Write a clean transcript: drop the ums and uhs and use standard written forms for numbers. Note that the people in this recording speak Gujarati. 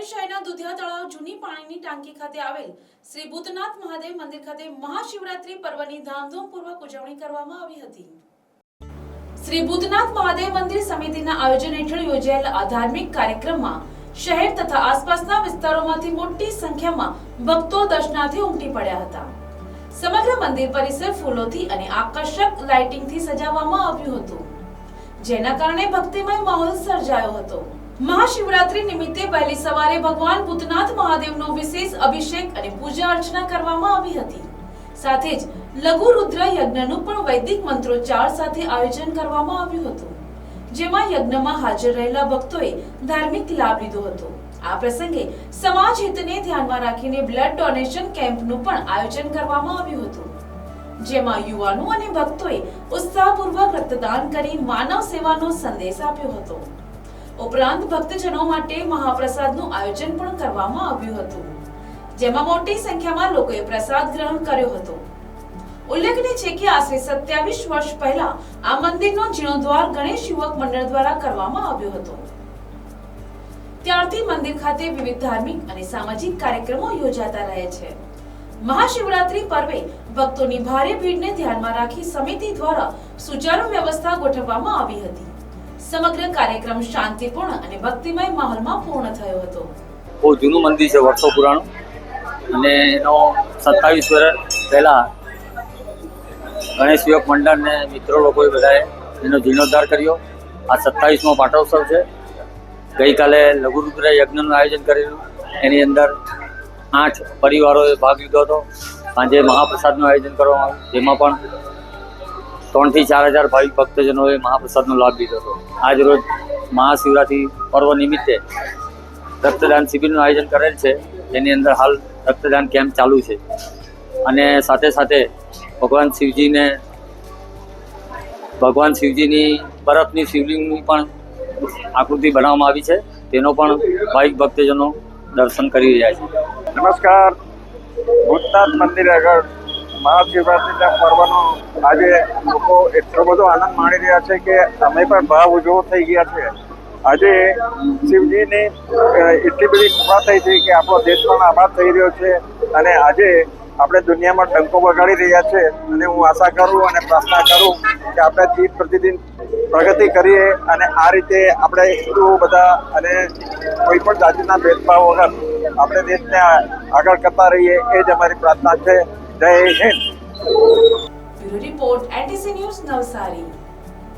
શહેરના દુધિયા તળાવ જૂની પાણીની ટાંકી ખાતે આવેલ શ્રી ભૂતનાથ મહાદેવ મંદિર ખાતે મહાશિવરાત્રી પર્વની ધામધૂમપૂર્વક ઉજવણી કરવામાં આવી હતી। શ્રી ભૂતનાથ મહાદેવ મંદિર સમિતિના આયોજન હેઠળ યોજાયેલ આ ધાર્મિક કાર્યક્રમમાં શહેર તથા આસપાસના વિસ્તારોમાંથી મોટી સંખ્યામાં ભક્તો દર્શનાર્થે ઉમટી પડ્યા હતા। સમગ્ર મંદિર પરિસર ફૂલોથી અને આકર્ષક લાઇટિંગથી સજાવવામાં આવ્યું હતું, જેના કારણે ભક્તિમય માહોલ સર્જાયો હતો। महाशिवरात्रि निमित्ते पहली सवारे भगवान भूतनाथ महादेवનો વિશેષ અભિષેક અને પૂજા અર્ચના કરવામાં આવી હતી। સાથે જ લઘુ રુદ્ર યજ્ઞનું પણ વૈદિક મંત્રોચ્ચાર સાથે આયોજન કરવામાં આવ્યું હતું, જેમાં યજ્ઞમાં હાજર રહેલા ભક્તોએ ધાર્મિક લાભ લીધો હતો। આ પ્રસંગે સમાજ હિતને ધ્યાનમાં રાખીને બ્લડ ડોનેશન કેમ્પનું પણ આયોજન કરવામાં આવ્યું હતું, જેમાં યુવાનો અને ભક્તોએ ઉત્સાહપૂર્વક રક્તદાન કરી માનવ સેવાનો સંદેશ આપ્યો હતો। ઉપરાંત ભક્તજનો માટે મહાપ્રસાદનું આયોજન પણ કરવામાં આવ્યું હતું, જેમાં મોટી સંખ્યામાં લોકોએ પ્રસાદ ગ્રહણ કર્યો હતો। ઉલ્લેખનીય છે કે આશરે 27 વર્ષ પહેલા આ મંદિરનો જીર્ણોદ્ધાર ગણેશ યુવક મંડળ દ્વારા કરવામાં આવ્યો હતો। ત્યારથી મંદિર ખાતે વિવિધ ધાર્મિક અને સામાજિક કાર્યક્રમો યોજાતા રહે છે। મહાશિવરાત્રી પર્વે ભક્તોની ભારે ભીડને ધ્યાનમાં રાખી સમિતિ દ્વારા સુચારુ વ્યવસ્થા ગોઠવવામાં આવી હતી। સમગ્ર કાર્યક્રમ શાંતિપૂર્ણ અને ભક્તિમય માહોલમાં પૂર્ણ થયો હતો। બહુ જૂનું મંદિર છે, વર્ષો પુરાણું, અને એનો 27 વર્ષ પહેલા ગણેશ યુવક મંડળ ને મિત્રો લોકોએ બધાએ એનો જીર્ણોદ્ધાર કર્યો। આ 27મો પાટોત્સવ છે। ગઈકાલે લઘુરુદ્ર યજ્ઞનું આયોજન કરેલું, એની અંદર 8 પરિવારોએ ભાગ લીધો હતો। સાંજે મહાપ્રસાદનું આયોજન કરવામાં આવ્યું, જેમાં પણ 3 થી 4 હજાર ભાવિક ભક્તજનોએ મહાપ્રસાદનો લાભ લીધો હતો। આજ રોજ મહાશિવરાત્રિ પર્વ નિમિત્તે રક્તદાન શિબિરનું આયોજન કરેલ છે, જેની અંદર હાલ રક્તદાન કેમ્પ ચાલુ છે। અને સાથે સાથે ભગવાન શિવજીની બરફની શિવલિંગની પણ આકૃતિ બનાવવામાં આવી છે, તેનો પણ ભાવિક ભક્તજનો દર્શન કરી રહ્યા છે। નમસ્કાર। ભૂતનાથ મંદિર આગળ મહાશિવરાત્રિના પર્વનો આજે લોકો એટલો બધો આનંદ માણી રહ્યા છે કે અમે પણ ભાવ ઉજવો થઈ ગયા છે। આજે શિવજીની એટલી બધી કૃપા થઈ છે કે આપણો દેશ પણ આબાદ થઈ રહ્યો છે, અને આજે આપણે દુનિયામાં ડંકો વગાડી રહ્યા છે। અને હું આશા કરું અને પ્રાર્થના કરું કે આપણે દિન પ્રતિદિન પ્રગતિ કરીએ, અને આ રીતે આપણે હિન્દુઓ બધા અને કોઈ પણ જાતિના ભેદભાવ વગર આપણે દેશને આગળ કરતા રહીએ, એ જ અમારી પ્રાર્થના છે। જય Hind. Bureau report, NTC news, Navsari.